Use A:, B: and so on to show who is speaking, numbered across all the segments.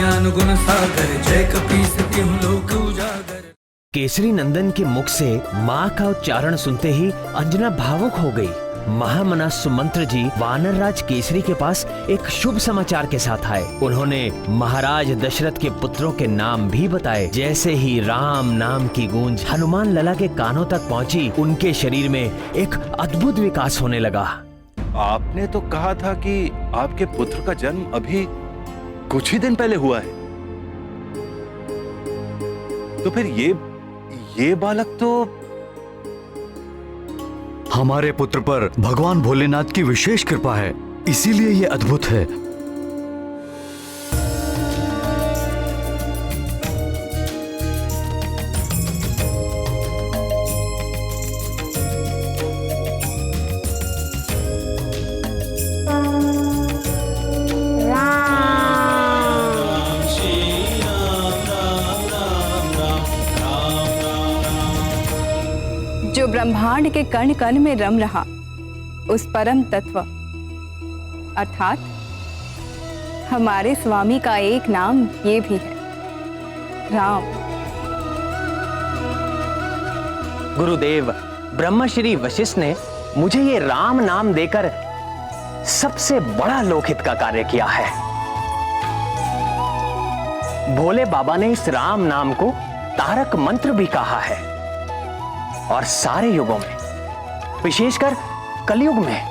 A: ज्ञान गुण सागर, जय कपीस तिहुँ लोक उजागर।
B: केसरी नंदन के मुख से माँ का उच्चारण सुनते ही अंजना भावुक हो गई। महामना सुमंत्र जी वानरराज केसरी के पास एक शुभ समाचार के साथ आए। उन्होंने महाराज दशरथ के पुत्रों के नाम भी बताए। जैसे ही राम नाम की गूंज हनुमान लला के कानों तक पहुंची, उनके शरीर में एक अद्भुत विकास होने लगा।
C: आपने तो कहा था कि आपके पुत्र का जन्म अभी कुछ ही दिन पहले हुआ है, तो फिर ये बालक तो
D: हमारे पुत्र पर भगवान भोलेनाथ की विशेष कृपा है, इसीलिए ये अद्भुत है।
E: जो ब्रह्मांड के कण कण में रम रहा, उस परम तत्व अर्थात हमारे स्वामी का एक नाम ये भी है, राम।
B: गुरुदेव ब्रह्मश्री वशिष्ठ ने मुझे ये राम नाम देकर सबसे बड़ा लोकहित का कार्य किया है। भोले बाबा ने इस राम नाम को तारक मंत्र भी कहा है और सारे युगों में, विशेषकर कलयुग में,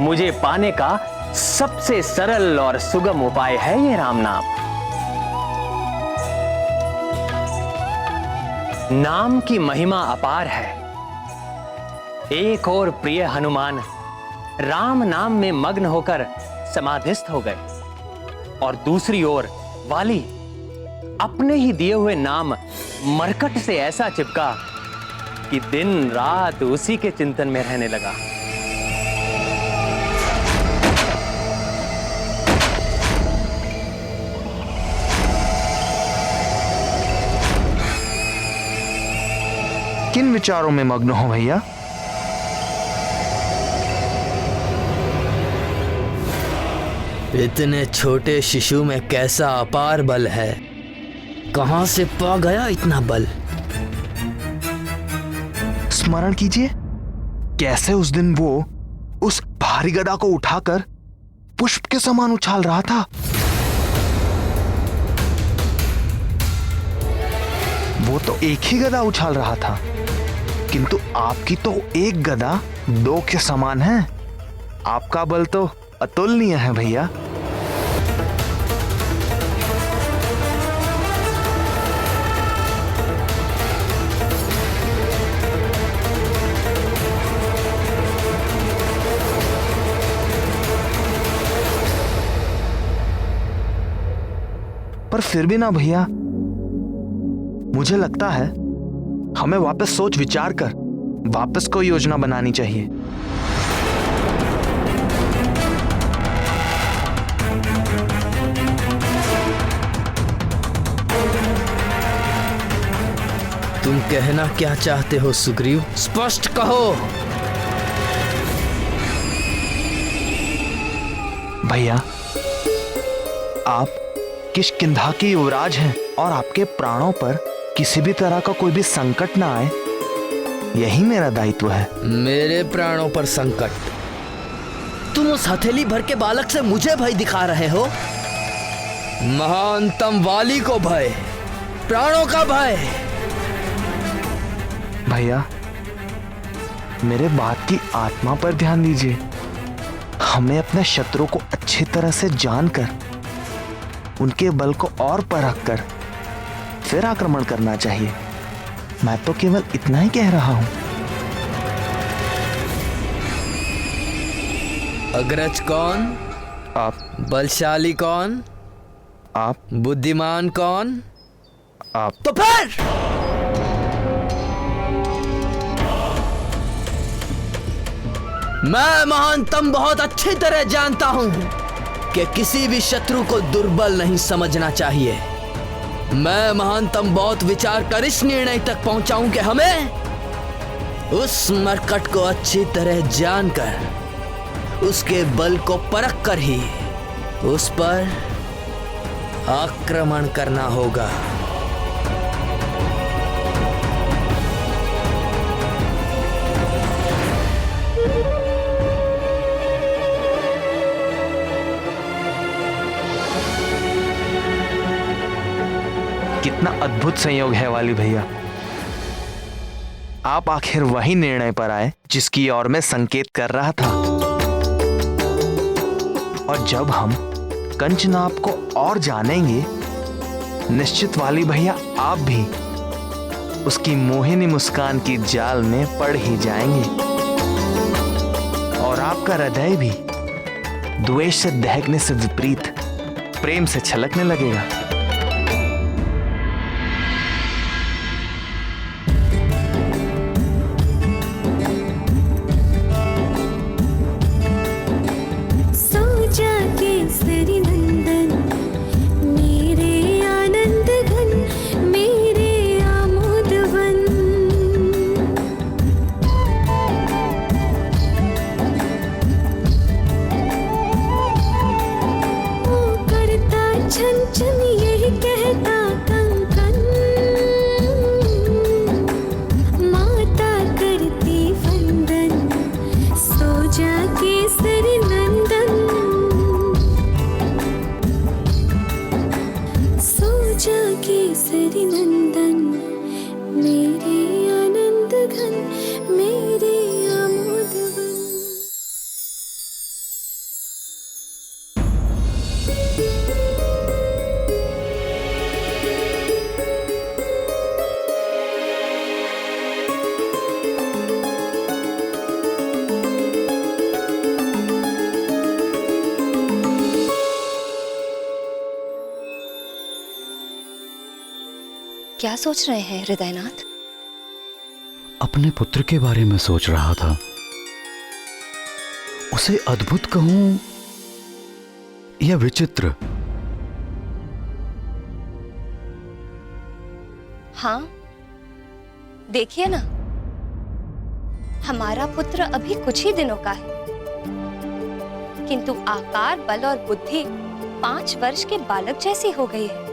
B: मुझे पाने का सबसे सरल और सुगम उपाय है ये राम नाम। नाम की महिमा अपार है। एक और प्रिय हनुमान राम नाम में मग्न होकर समाधिस्थ हो गए और दूसरी ओर वाली अपने ही दिए हुए नाम मरकट से ऐसा चिपका कि दिन रात उसी के चिंतन में रहने लगा।
F: किन विचारों में मग्न हो भैया?
G: इतने छोटे शिशु में कैसा अपार बल है, कहां से पा गया इतना बल?
F: स्मरण कीजिए, कैसे उस दिन वो उस भारी गदा को उठाकर पुष्प के समान उछाल रहा था। वो तो एक ही गदा उछाल रहा था, किंतु आपकी तो एक गदा दो के समान है। आपका बल तो अतुलनीय है भैया। पर फिर भी ना भैया, मुझे लगता है हमें वापस सोच विचार कर वापस कोई योजना बनानी चाहिए।
G: तुम कहना क्या चाहते हो सुग्रीव? स्पष्ट कहो।
F: भैया, आप किष्किंधा के युवराज हैं और आपके प्राणों पर किसी भी तरह का कोई भी संकट ना आए, यही मेरा दायित्व है।
G: मेरे प्राणों पर संकट? तुम उस हथेली भर के बालक से मुझे भय दिखा रहे हो? महानतम वाली को भय, प्राणों का भय।
F: भैया, मेरे बात की आत्मा पर ध्यान दीजिए। हमें अपने शत्रु को अच्छी तरह से जानकर उनके बल को और परख कर फिर आक्रमण करना चाहिए। मैं तो केवल इतना ही कह रहा हूं।
G: अग्रज कौन?
F: आप।
G: बलशाली कौन?
F: आप।
G: बुद्धिमान कौन?
F: आप।
G: तो फिर मैं महानतम बहुत अच्छी तरह जानता हूं कि किसी भी शत्रु को दुर्बल नहीं समझना चाहिए। मैं महानतम बहुत विचार कर इस निर्णय तक पहुंचा हूं कि हमें उस मरकट को अच्छी तरह जानकर उसके बल को परख कर ही उस पर आक्रमण करना होगा।
F: कितना अद्भुत संयोग है वाली भैया। आप आखिर वही निर्णय पर आए जिसकी ओर मैं संकेत कर रहा था। और जब हम कंचनाप को और जानेंगे, निश्चित वाली भैया आप भी उसकी मोहिनी मुस्कान की जाल में पड़ ही जाएंगे और आपका हृदय भी द्वेष से दहकने से विपरीत प्रेम से छलकने लगेगा।
H: क्या सोच रहे हैं हृदयनाथ?
D: अपने पुत्र के बारे में सोच रहा था। उसे अद्भुत कहूं या विचित्र?
H: हाँ, देखिए ना, हमारा पुत्र अभी कुछ ही दिनों का है, किंतु आकार, बल और बुद्धि 5 वर्ष के बालक जैसी हो गई है।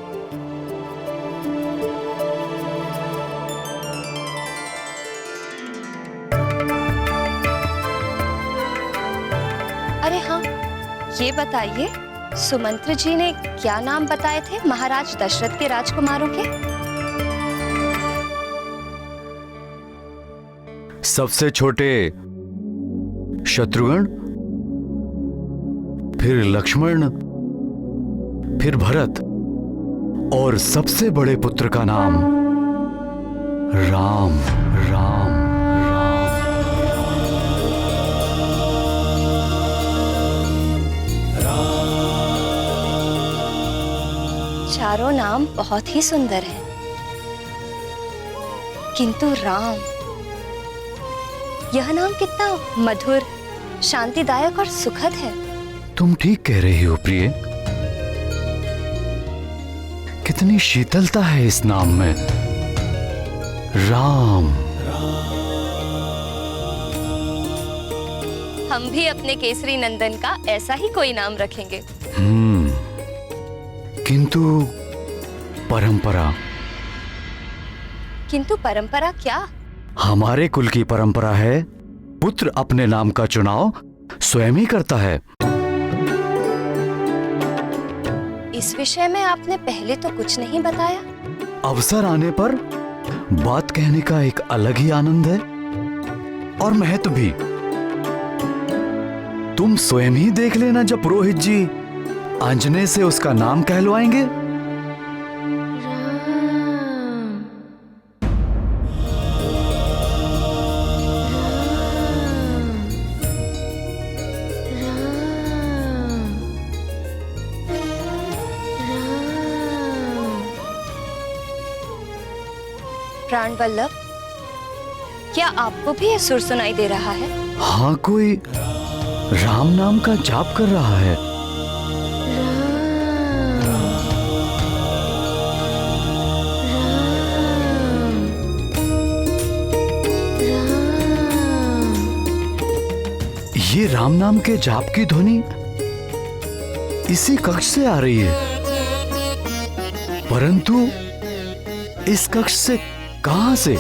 H: अरे हाँ, ये बताइए, सुमंत्र जी ने क्या नाम बताए थे महाराज दशरथ के राजकुमारों के?
D: सबसे छोटे शत्रुघ्न, फिर लक्ष्मण, फिर भरत और सबसे बड़े पुत्र का नाम राम। राम
H: चारों नाम बहुत ही सुंदर हैं, किंतु राम, यह नाम कितना मधुर, शांतिदायक और सुखद है।
D: तुम ठीक कह रही हो प्रिय। कितनी शीतलता है इस नाम में, राम।
H: हम भी अपने केसरी नंदन का ऐसा ही कोई नाम रखेंगे।
D: किंतु परंपरा।
H: किंतु परंपरा क्या?
D: हमारे कुल की परंपरा है, पुत्र अपने नाम का चुनाव स्वयं ही करता है।
H: इस विषय में आपने पहले तो कुछ नहीं बताया।
D: अवसर आने पर बात कहने का एक अलग ही आनंद है और महत्व भी। तुम स्वयं ही देख लेना, जब पुरोहित जी आंजनेय से उसका नाम कहलवाएंगे।
H: प्राण वल्लभ, क्या आपको भी यह सुर सुनाई दे रहा है?
D: हाँ, कोई राम नाम का जाप कर रहा है। ये राम नाम के जाप की ध्वनि इसी कक्ष से आ रही है। परंतु इस कक्ष से कहां से?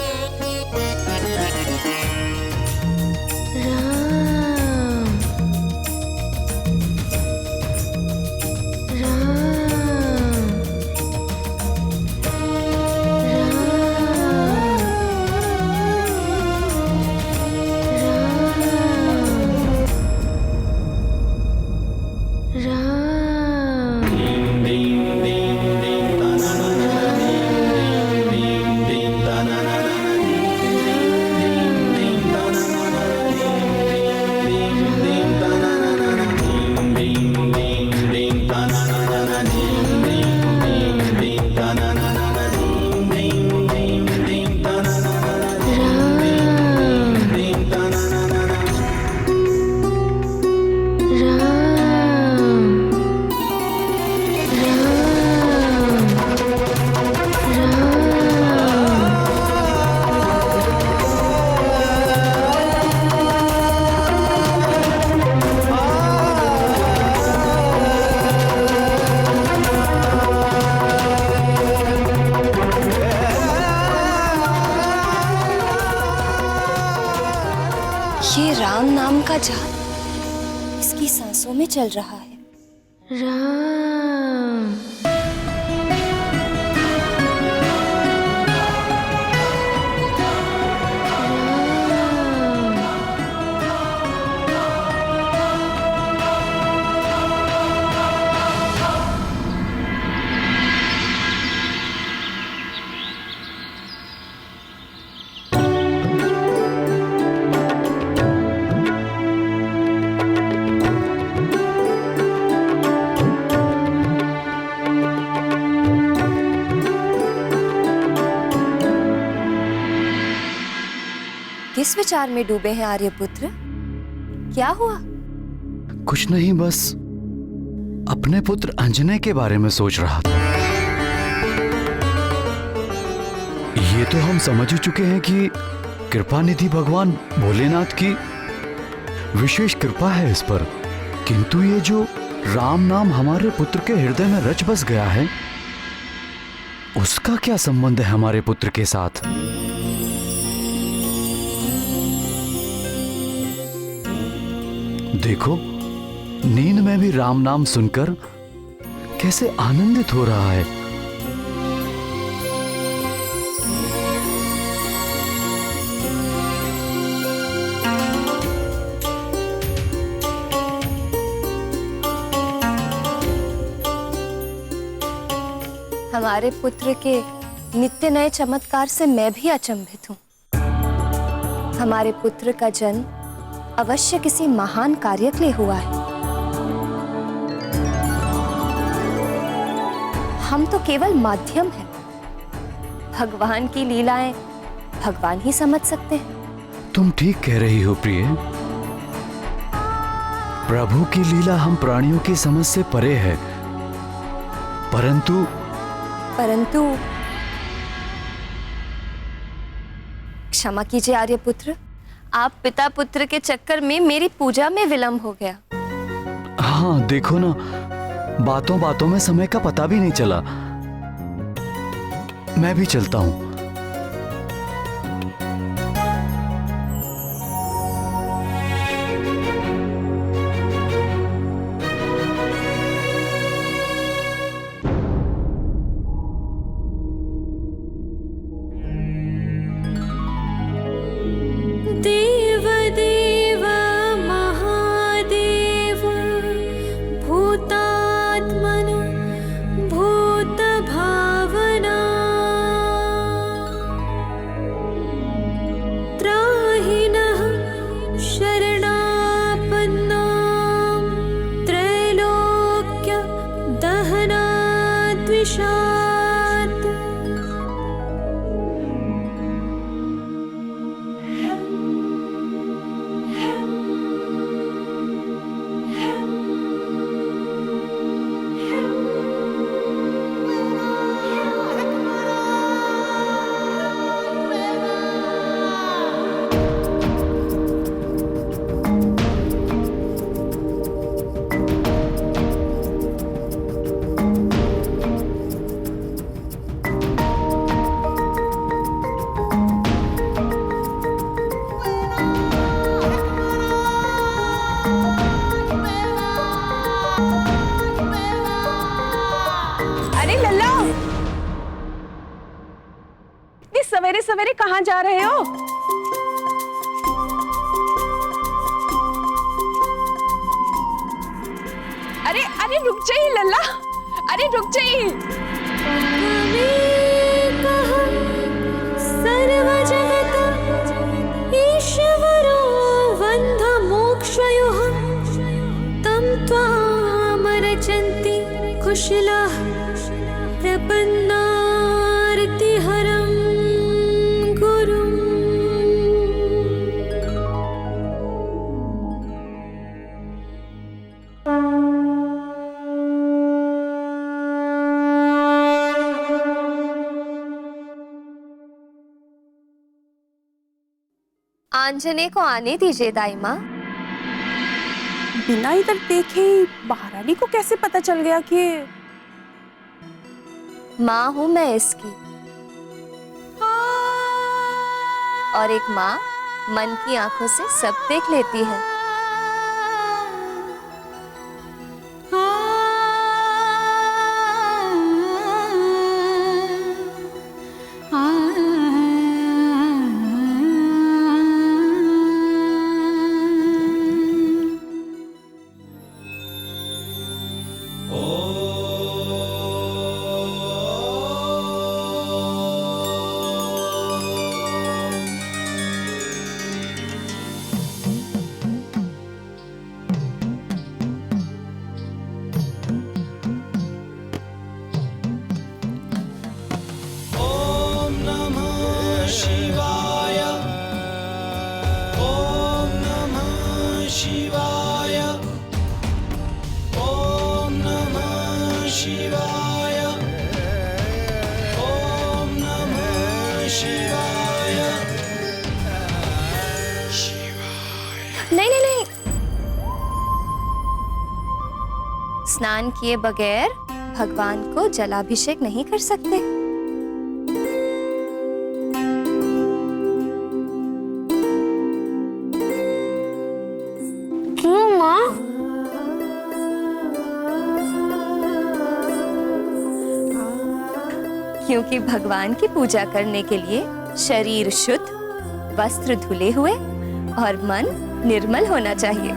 H: ये राम नाम का जाप इसकी सांसों में चल रहा है। राम। किस विचार में डूबे हैं आर्यपुत्र? क्या हुआ?
D: कुछ नहीं, बस अपने पुत्र अंजने के बारे में सोच रहा था। ये तो हम समझ ही चुके हैं कि कृपानिधि भगवान भोलेनाथ की विशेष कृपा है इस पर, किंतु ये जो राम नाम हमारे पुत्र के हृदय में रच बस गया है, उसका क्या संबंध है हमारे पुत्र के साथ? देखो, नींद में भी राम नाम सुनकर कैसे आनंदित हो रहा है।
H: हमारे पुत्र के नित्य नए चमत्कार से मैं भी अचंभित हूँ। हमारे पुत्र का जन्म अवश्य किसी महान कार्य के लिए हुआ है। हम तो केवल माध्यम हैं। भगवान की लीलाएं भगवान ही समझ सकते हैं।
D: तुम ठीक कह रही हो प्रिय। प्रभु की लीला हम प्राणियों की समझ से परे है, परंतु
H: क्षमा कीजिए आर्यपुत्र, आप पिता पुत्र के चक्कर में मेरी पूजा में विलंब हो गया।
D: हाँ, देखो ना, बातों बातों में समय का पता भी नहीं चला। मैं भी चलता हूं।
E: सवेरे कहाँ जा रहे हो? अरे अरे रुक जाइए लल्ला, अरे रुक जाइए।
I: ईश्वरो बन्धमोक्षयोः तं त्वामरचन्ति कुशलाः प्रपन्नार्तिहरं गुरुम्।
H: आंजने को आने दीजिए दाई माँ।
E: बिना इधर देखे महारानी को कैसे पता चल गया कि
H: माँ हूं मैं इसकी, और एक माँ मन की आंखों से सब देख लेती है। नहीं नहीं नहीं, स्नान किए बगैर भगवान को जलाभिषेक नहीं कर सकते।
I: क्यों माँ?
H: क्योंकि भगवान की पूजा करने के लिए शरीर शुद्ध, वस्त्र धुले हुए और मन निर्मल होना चाहिए।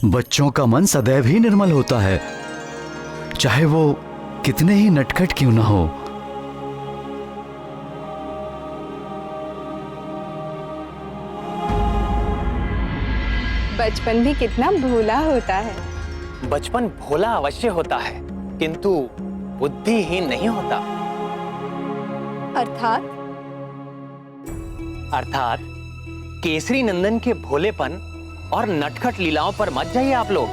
D: बच्चों का मन सदैव ही निर्मल होता है, चाहे वो कितने ही नटखट क्यों ना हो।
E: बचपन भी कितना भोला होता है।
B: बचपन भोला अवश्य होता है, किंतु बुद्धिहीन नहीं होता।
E: अर्थात
B: अर्थात केसरी नंदन के भोलेपन और नटखट लीलाओं पर मत जाइए आप लोग।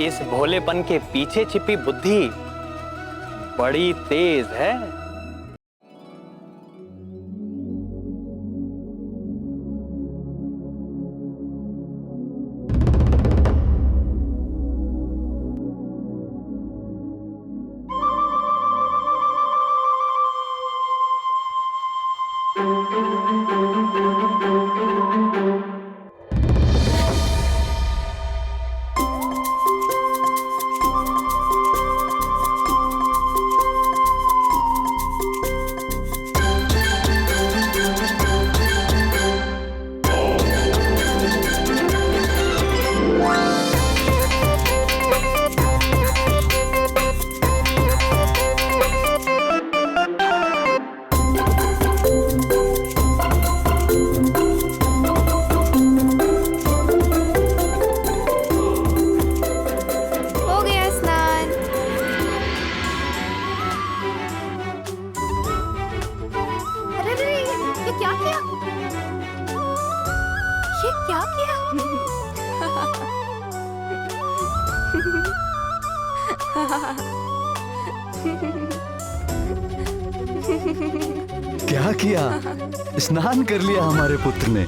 B: इस भोलेपन के पीछे छिपी बुद्धि बड़ी तेज है।
D: क्या किया? स्नान कर लिया हमारे पुत्र ने।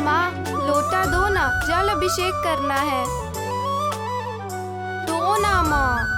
I: माँ लोटा दो ना, जल अभिषेक करना है। दो ना माँ।